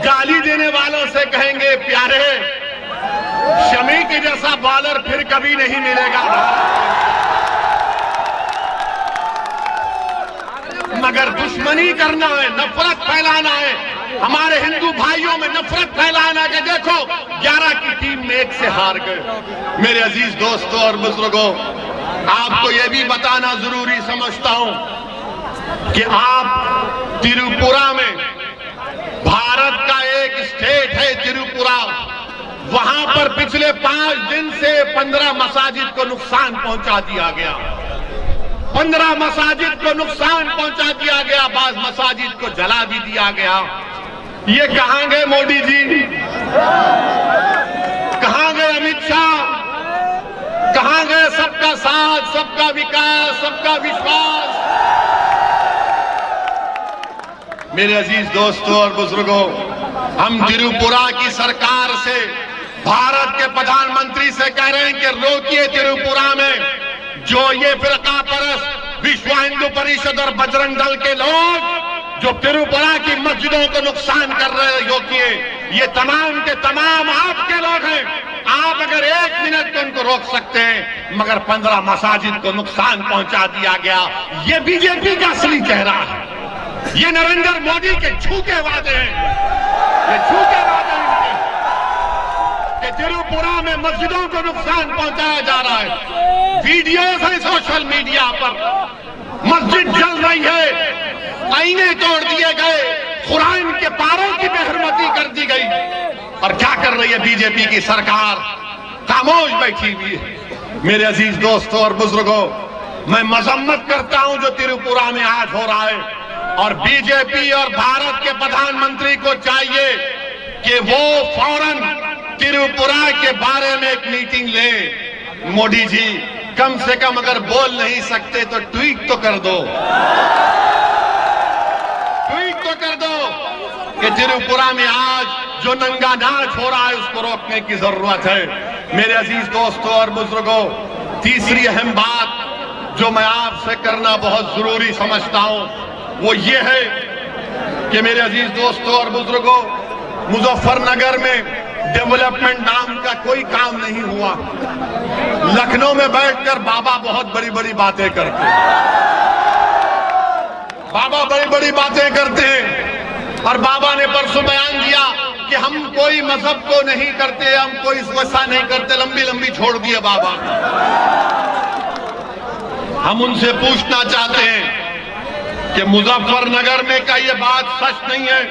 गाली देने वालों से कहेंगे, प्यारे शमी के जैसा बॉलर फिर कभी नहीं मिलेगा, मगर दुश्मनी करना है, नफरत फैलाना है, हमारे हिंदू भाइयों में नफरत फैलाना है। देखो 11 की टीम में 1 से हार गए। मेरे अजीज दोस्तों और बुजुर्गों, आपको यह भी बताना जरूरी समझता हूं कि आप त्रिपुरा में, भारत का एक स्टेट है त्रिपुरा, वहां पर पिछले 5 दिन से 15 मसाजिद को नुकसान पहुंचा दिया गया। 15 मसाजिद को नुकसान पहुंचा दिया गया, बाज़ मसाजिद को जला भी दिया गया। ये कहां गए मोदी जी? कहां गए अमित शाह? कहां गए सबका साथ, सबका विकास, सबका विश्वास? मेरे अजीज दोस्तों और बुजुर्गों, हम त्रिपुरा की सरकार से, भारत के प्रधानमंत्री से कह रहे हैं कि रोकिए त्रिपुरा में जो ये फिरका परस्त विश्व हिंदू परिषद और बजरंग दल के लोग जो त्रिपुरा की मस्जिदों को नुकसान कर रहे हैं, रोकिए। ये तमाम के तमाम आपके लोग हैं। आप अगर 1 मिनट को उनको रोक सकते हैं, मगर 15 मसाजिद को नुकसान पहुंचा दिया गया। ये बीजेपी का असली चेहरा है। ये नरेंद्र मोदी के झूठे वादे हैं, ये झूठे वादे हैं कि त्रिपुरा में मस्जिदों को नुकसान पहुंचाया जा रहा है। वीडियोस है सोशल मीडिया पर, मस्जिद जल रही है, आईने तोड़ दिए गए, कुरान के पारों की बेहरमती कर दी गई। और क्या कर रही है बीजेपी की सरकार? खामोश बैठी हुई है। मेरे अजीज दोस्तों और बुजुर्गों, मैं मजम्मत करता हूं जो त्रिपुरा में आज हो रहा है। और बीजेपी और भारत के प्रधानमंत्री को चाहिए कि वो फौरन त्रिपुरा के बारे में एक मीटिंग ले। मोदी जी, कम से कम अगर बोल नहीं सकते तो ट्वीट तो कर दो, ट्वीट तो कर दो कि त्रिपुरा में आज जो नंगा नाच हो रहा है उसको रोकने की जरूरत है। मेरे अजीज दोस्तों और बुजुर्गों, तीसरी अहम बात जो मैं आपसे करना बहुत जरूरी समझता हूं वो ये है कि मेरे अजीज दोस्तों और बुजुर्गों, मुजफ्फरनगर में डेवलपमेंट नाम का कोई काम नहीं हुआ। लखनऊ में बैठकर बाबा बहुत बड़ी बड़ी बातें करते हैं, बाबा बड़ी बड़ी बातें करते हैं। और बाबा ने परसों बयान दिया कि हम कोई मजहब को नहीं करते, हम कोई वैसा नहीं करते, लंबी लंबी छोड़ दिए बाबा। हम उनसे पूछना चाहते हैं कि मुजफ्फरनगर में का ये बात सच नहीं है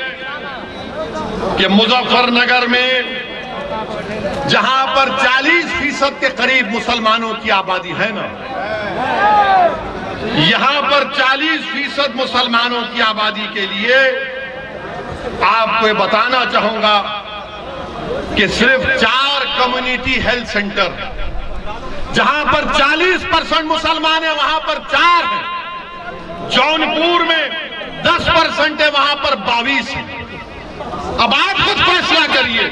कि मुजफ्फरनगर में जहां पर 40% के करीब मुसलमानों की आबादी है ना, यहां पर 40% मुसलमानों की आबादी के लिए आपको ये बताना चाहूंगा कि सिर्फ 4 कम्युनिटी हेल्थ सेंटर, जहां पर 40% मुसलमान है वहां पर 4 हैं। जौनपुर में 10% है, वहां पर 22 है। अब आप खुद फैसला करिए,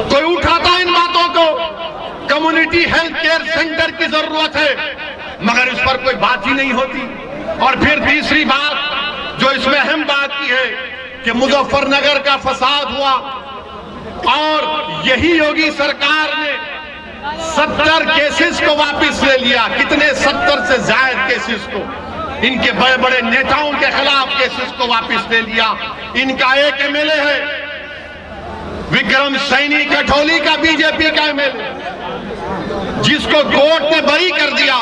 कोई उठाता इन बातों को? कम्युनिटी हेल्थ केयर सेंटर की जरूरत है, मगर इस पर कोई बात ही नहीं होती। और फिर तीसरी बात जो इसमें अहम बात की है कि मुजफ्फरनगर का फसाद हुआ और यही योगी सरकार ने 70 केसेस को वापस ले लिया। कितने? 70 से ज्यादा केसेस को, इनके बड़े बड़े नेताओं के खिलाफ केसेस को वापस ले लिया। इनका एक एमएलए है विक्रम सैनी कठौली का, बीजेपी का एमएलए, जिसको कोर्ट ने बरी कर दिया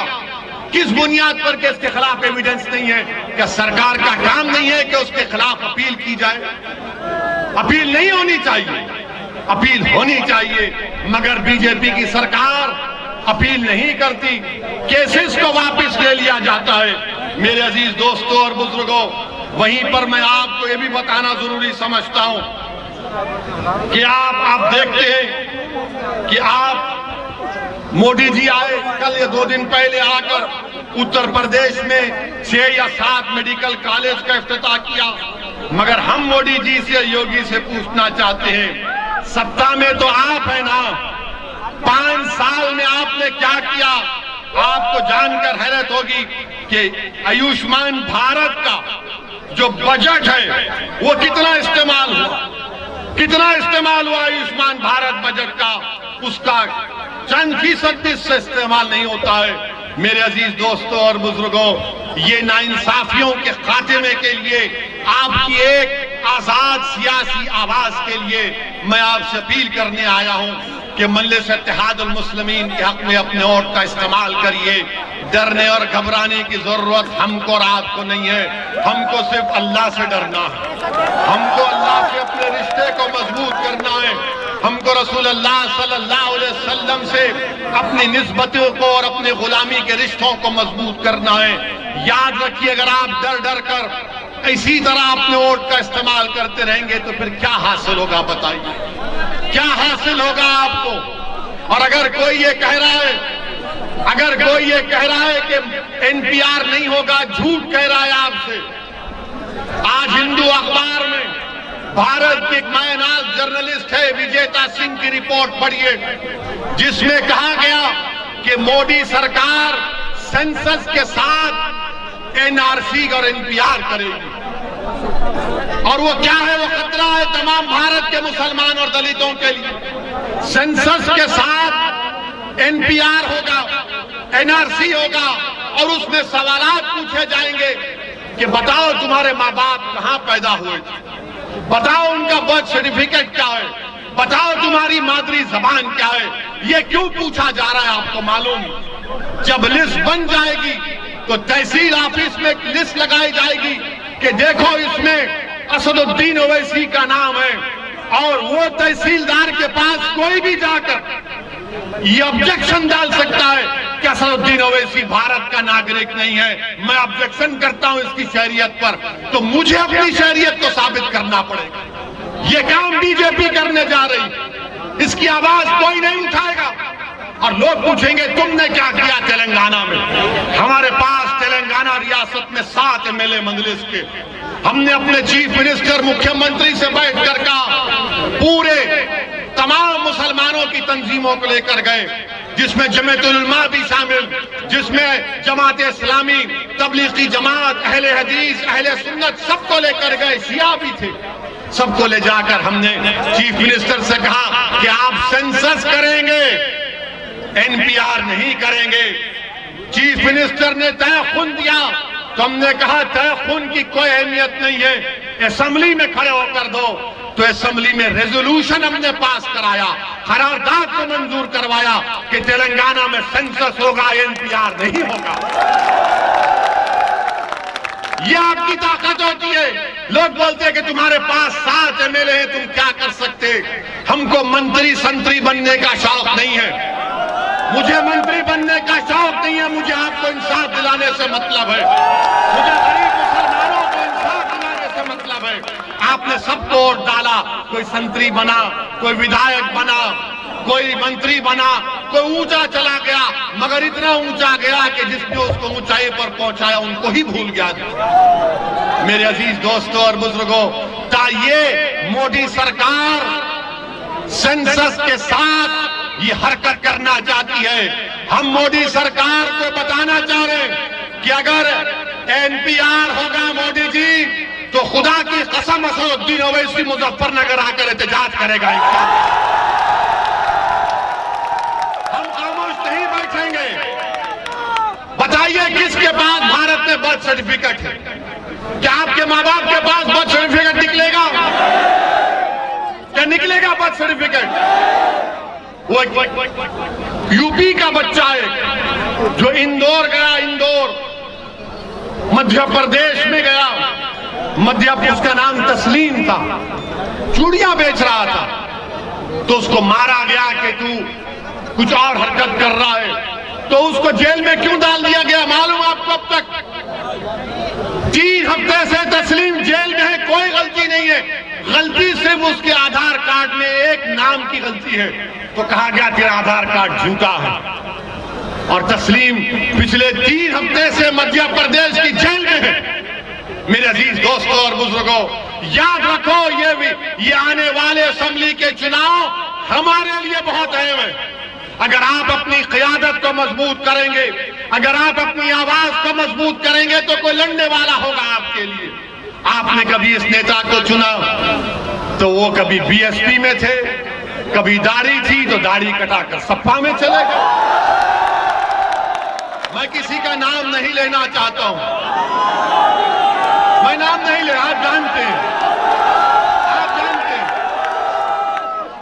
किस बुनियाद पर कि इसके खिलाफ एविडेंस नहीं है? क्या सरकार का काम नहीं है कि उसके खिलाफ अपील की जाए? अपील नहीं होनी चाहिए, अपील होनी चाहिए, मगर बीजेपी की सरकार अपील नहीं करती, केसेस को वापस ले लिया जाता है। मेरे अजीज दोस्तों और बुजुर्गों, वहीं पर मैं आपको यह भी बताना जरूरी समझता हूं कि आप देखते हैं कि आप मोदी जी आए कल या 2 दिन पहले आकर उत्तर प्रदेश में 6 या 7 मेडिकल कॉलेज का इफ्तिताह किया, मगर हम मोदी जी से, योगी से पूछना चाहते हैं, सत्ता में तो आप है ना, 5 साल में आपने क्या किया? आपको जानकर हैरत होगी कि आयुष्मान भारत का जो बजट है वो कितना इस्तेमाल हुआ, कितना इस्तेमाल हुआ आयुष्मान भारत बजट का, उसका चंद फीसद से इस्तेमाल नहीं होता है। मेरे अजीज दोस्तों और बुजुर्गों, ये नाइंसाफियों के खात्मे के लिए, आपकी एक आजाद सियासी आवाज के लिए मैं आपसे अपील करने आया हूं कि मजलिस इत्तेहादुल मुस्लिमीन के हक में अपने वोट का इस्तेमाल करिए। डरने और घबराने की जरूरत हमको और आपको नहीं है, हमको सिर्फ अल्लाह से डरना है, हमको अल्लाह से अपने रिश्ते को मजबूत करना है, हमको रसूल अल्लाह सल्लल्लाहु अलैहि वसल्लम से अपनी निस्बतों को और अपने गुलामी के रिश्तों को मजबूत करना है। याद रखिए, अगर आप डर डर कर इसी तरह अपने वोट का इस्तेमाल करते रहेंगे तो फिर क्या हासिल होगा? बताइए, क्या हासिल होगा आपको? और अगर कोई ये कह रहा है, अगर कोई ये कह रहा है कि एनपीआर नहीं होगा, झूठ कह रहा है आपसे। आज हिंदू अखबार में भारत की एक मायनाज जर्नलिस्ट है विजेता सिंह की रिपोर्ट पढ़िए, जिसमें कहा गया कि मोदी सरकार सेंसस के साथ एनआरसी और एनपीआर करेगी। और वो क्या है? वो खतरा है तमाम भारत के मुसलमान और दलितों के लिए। सेंसस के साथ एनपीआर होगा, एनआरसी होगा, और उसमें सवालात पूछे जाएंगे कि बताओ तुम्हारे माँ बाप कहां पैदा हुए थे, बताओ उनका बर्थ सर्टिफिकेट क्या है, बताओ तुम्हारी मादरी जबान क्या है। ये क्यों पूछा जा रहा है आपको मालूम? जब लिस्ट बन जाएगी तो तहसील ऑफिस में लिस्ट लगाई जाएगी कि देखो इसमें असदुद्दीन ओवैसी का नाम है, और वो तहसीलदार के पास कोई भी जाकर ये ऑब्जेक्शन डाल सकता है कि असदुद्दीन ओवैसी भारत का नागरिक नहीं है, मैं ऑब्जेक्शन करता हूं इसकी शहरियत पर, तो मुझे अपनी शहरियत को साबित करना पड़ेगा। ये काम बीजेपी करने जा रही, इसकी आवाज कोई नहीं उठाएगा। और लोग पूछेंगे तुमने क्या किया तेलंगाना में? हमारे पास तेलंगाना रियासत में 7 एमएलए मजलिस के, हमने अपने चीफ मिनिस्टर मुख्यमंत्री से बैठकर कहा, पूरे तमाम मुसलमानों की तंजीमों को लेकर गए, जिसमें जमीयतुल उलमा भी शामिल, जिसमें जमात इस्लामी, तबलीगी जमात, अहले हदीस, अहले सुन्नत, सबको लेकर गए, शिया भी थे। सबको ले जाकर हमने चीफ मिनिस्टर से कहा कि आप सेंसस करेंगे, एनपीआर नहीं करेंगे। चीफ मिनिस्टर ने तय खून दिया, तो हमने कहा तय खून की कोई अहमियत नहीं है, असेंबली में खड़े होकर दो। तो असेंबली में रेजोल्यूशन हमने पास कराया, करारदाद को मंजूर करवाया कि तेलंगाना में सेंसस होगा, एनपीआर नहीं होगा। ये आपकी ताकत होती है। लोग बोलते हैं कि तुम्हारे पास 7 एमएलए हैं, तुम क्या कर सकते? हमको मंत्री संतरी बनने का शौक नहीं है, मुझे मंत्री बनने का शौक नहीं है, मुझे आपको इंसाफ दिलाने से मतलब है, मुझे गरीब मुसलमानों को इंसाफ दिलाने से मतलब है। आपने सबको वोट डाला, कोई संतरी बना, कोई विधायक बना, कोई मंत्री बना, कोई ऊंचा चला गया, मगर इतना ऊंचा गया कि जिसने उसको ऊंचाई पर पहुंचाया उनको ही भूल गया। मेरे अजीज दोस्तों और बुजुर्गों, ये मोदी सरकार सेंसस के साथ ये हरकत करना चाहती है। हम मोदी सरकार को बताना चाह रहे हैं कि अगर एनपीआर होगा मोदी जी, तो खुदा की कसम असदुद्दीन ओवैसी मुजफ्फरनगर आकर एहतजाज करेगा। हम खामोश नहीं बैठेंगे। बताइए किसके पास भारत में बर्थ सर्टिफिकेट है? क्या आपके माँ बाप के पास बर्थ सर्टिफिकेट निकलेगा? क्या निकलेगा बर्थ सर्टिफिकेट? वो यूपी का बच्चा है, जो इंदौर गया, इंदौर मध्य प्रदेश में गया, उसका नाम तस्लीम था, चूड़ियां बेच रहा था, तो उसको मारा गया कि तू कुछ और हरकत कर रहा है। तो उसको जेल में क्यों डाल दिया गया मालूम आपको? अब तक 3 हफ्ते से तस्लीम जेल में है, कोई गलती नहीं है, गलती सिर्फ उसके आधार कार्ड में एक नाम की गलती है। तो कहा गया तेरा आधार कार्ड झूठा है। और तस्लीम पिछले 3 हफ्ते से मध्य प्रदेश की जेल में है। मेरे अजीज दोस्तों और बुजुर्गों, याद रखो ये आने वाले असेंबली के चुनाव हमारे लिए बहुत अहम है। अगर आप अपनी क़यादत को मजबूत करेंगे, अगर आप अपनी आवाज को मजबूत करेंगे, तो कोई लड़ने वाला होगा आपके लिए। आपने कभी इस नेता को चुना तो वो कभी बीएसपी में थे, कभी दाढ़ी थी तो दाढ़ी कटाकर सपा में चले गए। मैं किसी का नाम नहीं लेना चाहता हूं, मैं नाम नहीं ले, आप जानते हैं,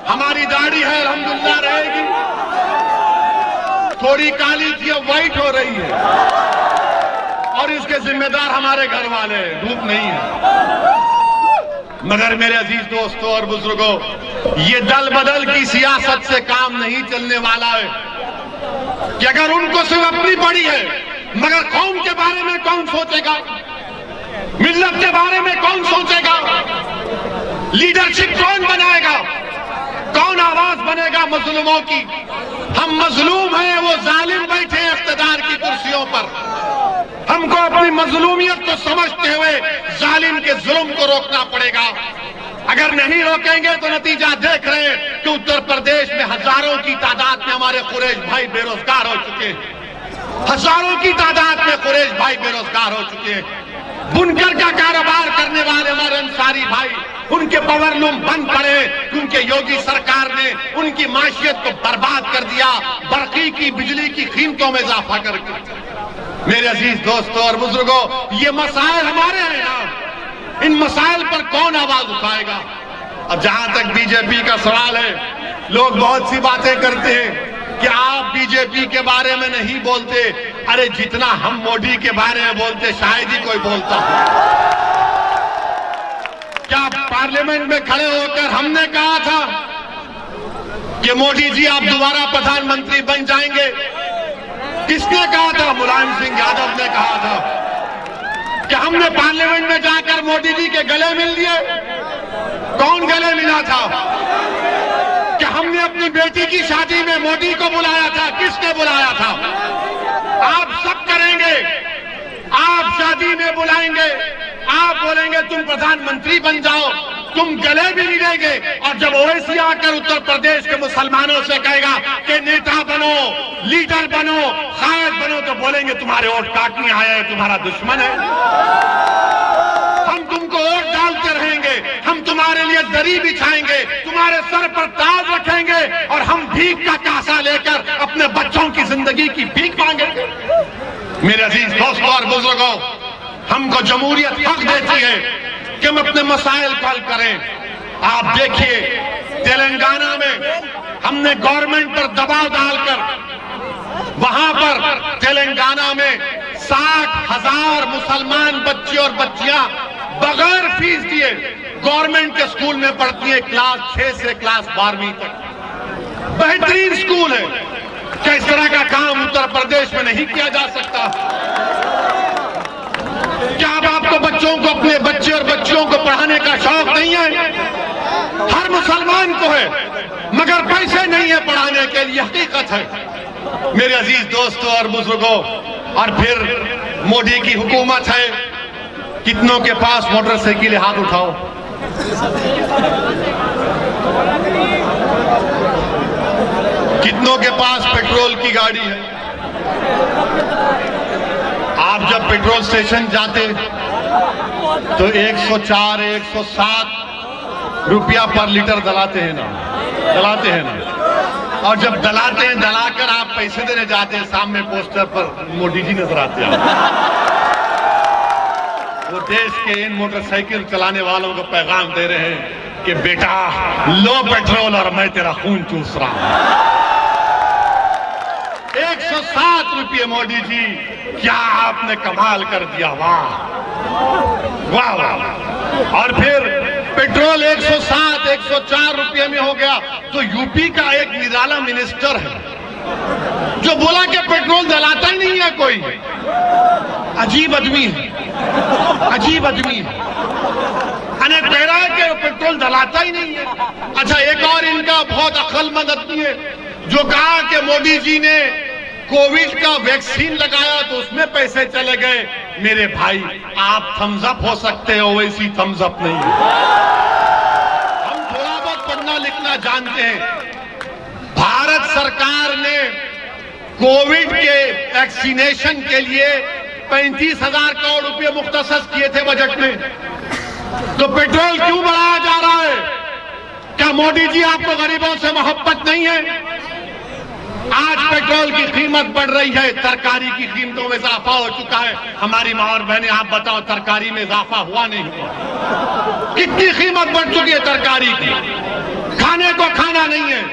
हमारी दाढ़ी है, अल्हम्दुलिल्लाह रहेगी। थोड़ी काली थी, अब व्हाइट हो रही है, और इसके जिम्मेदार हमारे घर वाले हैं, धूप नहीं है। मगर मेरे अजीज दोस्तों और बुजुर्गों, ये दल बदल की सियासत से काम नहीं चलने वाला है कि अगर उनको सिर्फ अपनी पड़ी है, मगर कौम के बारे में कौन सोचेगा, मिल्लत के बारे में कौन सोचेगा, लीडरशिप कौन बनाएगा, कौन आवाज बनेगा मजलूमों की? हम मजलूम हैं, वो जालिम बैठे हैं इख्तिदार की कुर्सियों पर। हमको अपनी मजलूमियत को समझते हुए जालिम के जुल्म को रोकना पड़ेगा। अगर नहीं रोकेंगे तो नतीजा देख रहे हैं कि उत्तर प्रदेश में हजारों की तादाद में हमारे कुरैश भाई बेरोजगार हो चुके हैं, हजारों की तादाद में कुरैश भाई बेरोजगार हो चुके हैं। बुनकर का कारोबार करने वाले हमारे अंसारी भाई, उनके पावरलूम बंद पड़े, उनके योगी सरकार ने उनकी माशियत को बर्बाद कर दिया, बरकी की बिजली की कीमतों में इजाफा करके। मेरे अजीज दोस्तों और बुजुर्गों, ये मसाइल हमारे हैं ना, इन मसाइल पर कौन आवाज उठाएगा? अब जहां तक बीजेपी का सवाल है, लोग बहुत सी बातें करते हैं कि आप बीजेपी के बारे में नहीं बोलते। अरे जितना हम मोदी के बारे में बोलते, शायद ही कोई बोलता हो। क्या पार्लियामेंट में खड़े होकर हमने कहा था कि मोदी जी आप दोबारा प्रधानमंत्री बन जाएंगे? किसने कहा था? मुलायम सिंह यादव ने कहा था। कि हमने पार्लियामेंट में जाकर मोदी जी के गले मिल लिए? कौन गले मिला था? कि हमने अपनी बेटी की शादी में मोदी को बुलाया था? किसने बुलाया था? आप सब करेंगे, आप शादी में बुलाएंगे, आप बोलेंगे तुम प्रधानमंत्री बन जाओ, तुम गले भी मिलेंगे, और जब ओवैसी आकर उत्तर प्रदेश के मुसलमानों से कहेगा कि नेता बनो, लीडर बनो, कायद बनो, तो बोलेंगे तुम्हारे वोट काटने आया है, तुम्हारा दुश्मन है। हम तुमको वोट डालते रहेंगे, हम तुम्हारे लिए दरी बिछाएंगे, तुम्हारे सर पर ताज रखेंगे, और हम भीख का कासा लेकर अपने बच्चों की जिंदगी की भीख मांगेंगे। मेरे अजीज दोस्तों और बुजुर्गों, हमको जमहूरियत हक देती है कि हम अपने मसाइल को हल करें। आप देखिए, तेलंगाना में हमने गवर्नमेंट पर दबाव डालकर वहां पर तेलंगाना में 60,000 मुसलमान बच्चे और बच्चियां बगैर फीस दिए गवर्नमेंट के स्कूल में पढ़ती है, क्लास 6 से क्लास 12वीं तक। बेहतरीन स्कूल है। क्या इस तरह का काम उत्तर प्रदेश में नहीं किया जा सकता? क्या अब आपको बच्चों को, अपने बच्चे और बच्चियों को पढ़ाने का शौक नहीं है? हर मुसलमान को है, मगर पैसे नहीं है पढ़ाने के लिए, हकीकत है। मेरे अजीज दोस्तों और बुजुर्गों, और फिर मोदी की हुकूमत है, कितनों के पास मोटरसाइकिल, हाथ उठाओ। कितनों के पास पेट्रोल की गाड़ी है? आप जब पेट्रोल स्टेशन जाते तो 104, 107 रुपया पर लीटर दलाते हैं ना। और जब दलाते हैं, दलाकर आप पैसे देने जाते हैं, सामने पोस्टर पर मोदी जी नजर आते हैं। वो देश के इन मोटरसाइकिल चलाने वालों को पैगाम दे रहे हैं कि बेटा लो पेट्रोल और मैं तेरा खून चूस रहा हूं। 107 रुपये मोदी जी, क्या आपने कमाल कर दिया, वाह वाह वाह। और फिर पेट्रोल 107 104 रुपये में हो गया। तो यूपी का एक निराला मिनिस्टर है जो बोला कि पेट्रोल जलाता ही नहीं है कोई। अजीब आदमी है, अजीब आदमी है। अने कह रहा है कि पेट्रोल जलाता ही नहीं है। अच्छा, एक और इनका बहुत अक्लमंद आदमी है जो कहा कि मोदी जी ने कोविड का वैक्सीन लगाया तो उसमें पैसे चले गए। मेरे भाई, आप थम्स अप हो सकते हो, वैसी थम्स अप नहीं है। हम थोड़ा बहुत पढ़ना लिखना जानते हैं। भारत सरकार ने कोविड के वैक्सीनेशन के लिए 35,000 करोड़ रुपए मुख्तसस किए थे बजट में। तो पेट्रोल क्यों बढ़ाया जा रहा है? क्या मोदी जी आपको गरीबों से मोहब्बत नहीं है? आज पेट्रोल की कीमत बढ़ रही है, तरकारी की कीमतों में इजाफा हो चुका है। हमारी मां और बहनें, आप बताओ, तरकारी में इजाफा हुआ नहीं हुआ? कितनी कीमत बढ़ चुकी है तरकारी की, खाने को खाना नहीं है,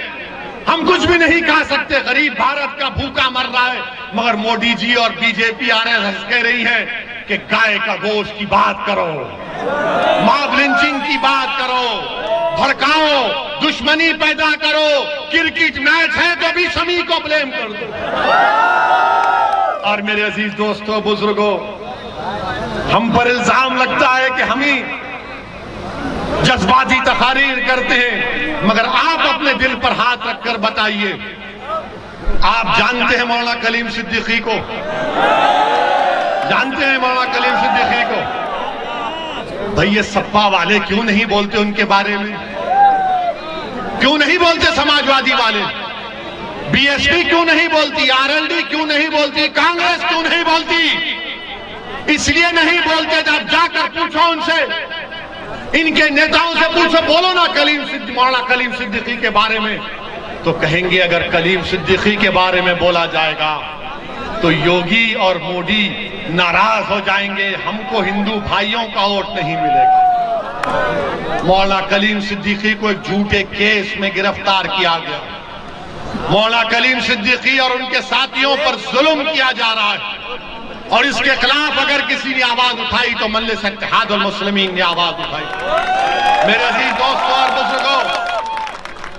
हम कुछ भी नहीं खा सकते, गरीब भारत का भूखा मर रहा है। मगर मोदी जी और बीजेपी आरएसएस कह रही है कि गाय का गोश्त की बात करो, मॉब लिंचिंग की बात करो, भड़काओ, दुश्मनी पैदा करो, क्रिकेट मैच है तो भी शमी को ब्लेम कर दो। और मेरे अजीज दोस्तों, बुजुर्गों, हम पर इल्जाम लगता है कि हम ही जज्बाती तकारीर करते हैं, मगर आप अपने दिल पर हाथ रखकर बताइए, आप जानते हैं मौलाना कलीम सिद्दीकी को? जानते हैं मौलाना कलीम सिद्दीकी को? भाई, ये सपा वाले क्यों नहीं बोलते उनके बारे में? क्यों नहीं बोलते समाजवादी वाले? बीएसपी क्यों नहीं बोलती? आरएलडी क्यों नहीं बोलती? कांग्रेस क्यों नहीं बोलती? इसलिए नहीं बोलते, जब जाकर पूछो उनसे, इनके नेताओं से पूछो, बोलो ना मौलाना कलीम सिद्दीकी के बारे में, तो कहेंगे अगर कलीम सिद्दीकी के बारे में बोला जाएगा तो योगी और मोदी नाराज हो जाएंगे, हमको हिंदू भाइयों का वोट नहीं मिलेगा। मौलाना कलीम सिद्दीकी को एक झूठे केस में गिरफ्तार किया गया। मौलाना कलीम सिद्दीकी और उनके साथियों पर जुल्म किया जा रहा है, और इसके खिलाफ अगर किसी ने आवाज उठाई तो मजलिस इत्तेहादुल मुस्लिमीन ने आवाज उठाई। मेरे अजीज दोस्तों और बुजुर्गों,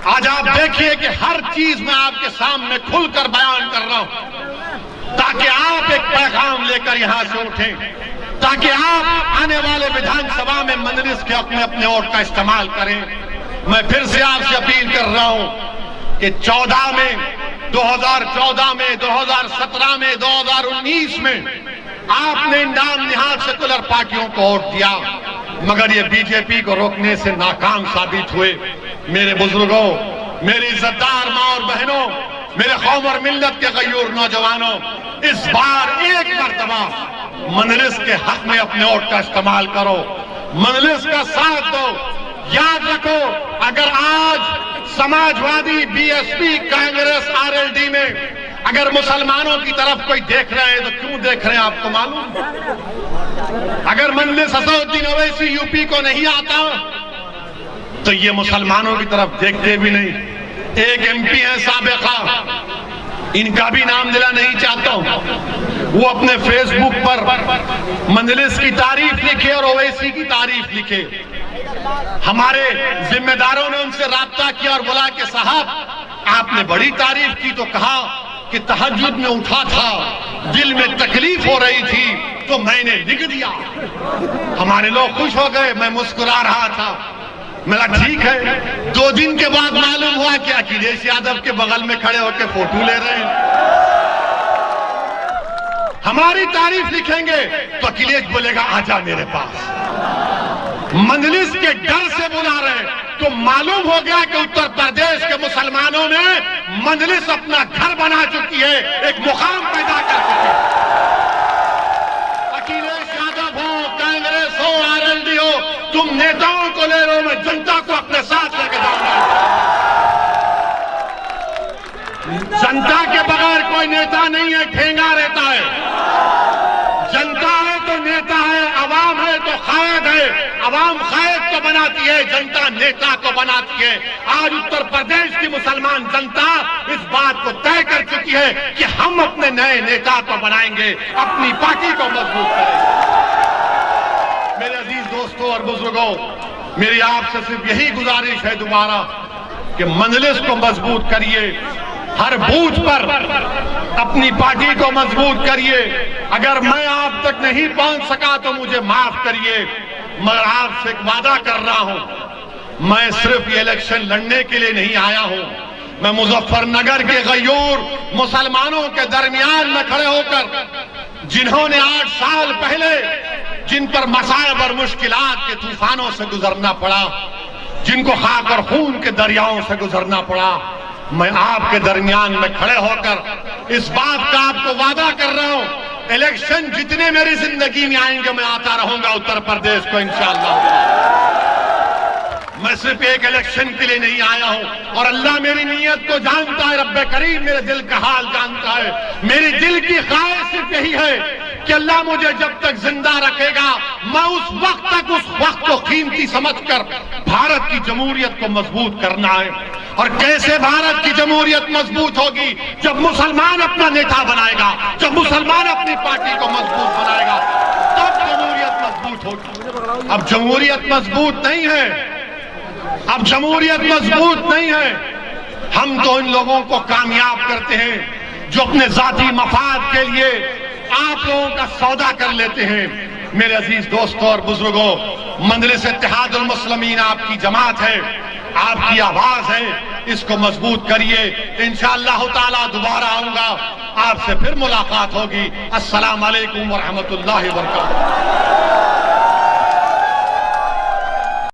आज आप देखिए कि हर चीज मैं आपके सामने खुलकर बयान कर रहा हूं, ताकि आप एक पैगाम लेकर यहां से उठें, ताकि आप आने वाले विधानसभा में मजलिस के अपने अपने वोट का इस्तेमाल करें। मैं फिर से आपसे अपील कर रहा हूं कि 2014 में, 2017 में, 2019 में आपने नाम निहाल सेकुलर पार्टियों को वोट दिया, मगर ये बीजेपी को रोकने से नाकाम साबित हुए। मेरे बुजुर्गों, मेरी इज्जतदार मां और बहनों, मेरे कौम और मिल्लत के गयूर नौजवानों, इस बार एक मर्तबा मजलिस के हक में अपने वोट का इस्तेमाल करो, मजलिस का साथ दो। याद रखो, अगर आज समाजवादी, बीएसपी, कांग्रेस, आरएलडी में अगर मुसलमानों की तरफ कोई देख रहे हैं तो क्यों देख रहे हैं आपको मालूम? अगर मजलिस असदुद्दीन ओवैसी यूपी को नहीं आता तो ये मुसलमानों की तरफ देखते भी नहीं। एक एमपी है साबिका, इनका भी नाम लेना नहीं चाहता हूं, वो अपने फेसबुक पर मजलिस की तारीफ लिखे और ओवैसी की तारीफ लिखे। हमारे जिम्मेदारों ने उनसे राब्ता किया और बोला कि साहब आपने बड़ी तारीफ की, तो कहा कि तहज्जुद में उठा था, दिल में तकलीफ हो रही थी तो मैंने लिख दिया। हमारे लोग खुश हो गए, मैं मुस्कुरा रहा था। मेरा ठीक है। 2 दिन के बाद मालूम हुआ कि अखिलेश यादव के बगल में खड़े होकर फोटो ले रहे हैं। हमारी तारीफ लिखेंगे तो अखिलेश बोलेगा आजा मेरे पास। मजलिस के डर से बुला रहे, तो मालूम हो गया कि उत्तर प्रदेश के मुसलमानों में मजलिस अपना घर बना चुकी है, एक मुकाम पैदा कर चुकी है। अखिलेश यादव हो, कांग्रेस हो, आरएलडी हो, तुम नेताओं को ले लो, मैं जनता को अपने साथ लेके जाऊंगा। जनता के बगैर कोई नेता नहीं है, ठेंगा रहता है। जनता है तो नेता है, अवाम है तो कायद है। अवाम कायद तो बना बनाती है, जनता नेता को बनाती है। आज उत्तर प्रदेश की मुसलमान जनता इस बात को तय कर चुकी है कि हम अपने नए नेता को बनाएंगे, अपनी पार्टी को मजबूत करेंगे। मेरे अजीज दोस्तों और बुजुर्गों, मेरी आपसे सिर्फ यही गुजारिश है दोबारा कि मजलिस को मजबूत करिए, हर बूथ पर अपनी पार्टी को मजबूत करिए। अगर मैं आप तक नहीं पहुंच सका तो मुझे माफ करिए, मगर आपसे एक वादा कर रहा हूं, मैं सिर्फ ये इलेक्शन लड़ने के लिए नहीं आया हूं। मैं मुजफ्फरनगर के गयूर मुसलमानों के दरमियान में खड़े होकर, जिन्होंने 8 साल पहले जिन पर मसाइब और मुश्किलात के तूफानों से गुजरना पड़ा, जिनको खाक और खून के दरियाओं से गुजरना पड़ा, मैं आपके दरमियान में खड़े होकर इस बात का आपको वादा कर रहा हूं, इलेक्शन जितने मेरी जिंदगी में आएंगे मैं आता रहूंगा उत्तर प्रदेश को इंशाअल्लाह। मैं सिर्फ एक इलेक्शन के लिए नहीं आया हूं और अल्लाह मेरी नीयत को जानता है, रब्बे करीम मेरे दिल का हाल जानता है। मेरी दिल की ख्वाहिश सिर्फ यही है कि अल्लाह मुझे जब तक जिंदा रखेगा मैं उस वक्त को कीमती समझकर भारत की जमहूरियत को मजबूत करना है। और कैसे भारत की जमहूरियत मजबूत होगी? जब मुसलमान अपना नेता बनाएगा, जब मुसलमान अपनी पार्टी को मजबूत बनाएगा, तब जमहूरियत मजबूत होगी। अब जमहूरियत मजबूत नहीं है, अब जमहूरियत मजबूत नहीं है। हम तो इन लोगों को कामयाब करते हैं जो अपने जाती मफाद के लिए आप लोगों का सौदा कर लेते हैं। मेरे अजीज दोस्तों और बुजुर्गों, मजलिस इत्तेहादुल मुस्लिमीन आपकी जमात है, आपकी आवाज है, इसको मजबूत करिए। इंशाअल्लाह ताला दोबारा आऊंगा, आपसे फिर मुलाकात होगी। अस्सलाम वालेकुम व रहमतुल्लाहि व बरकातहू।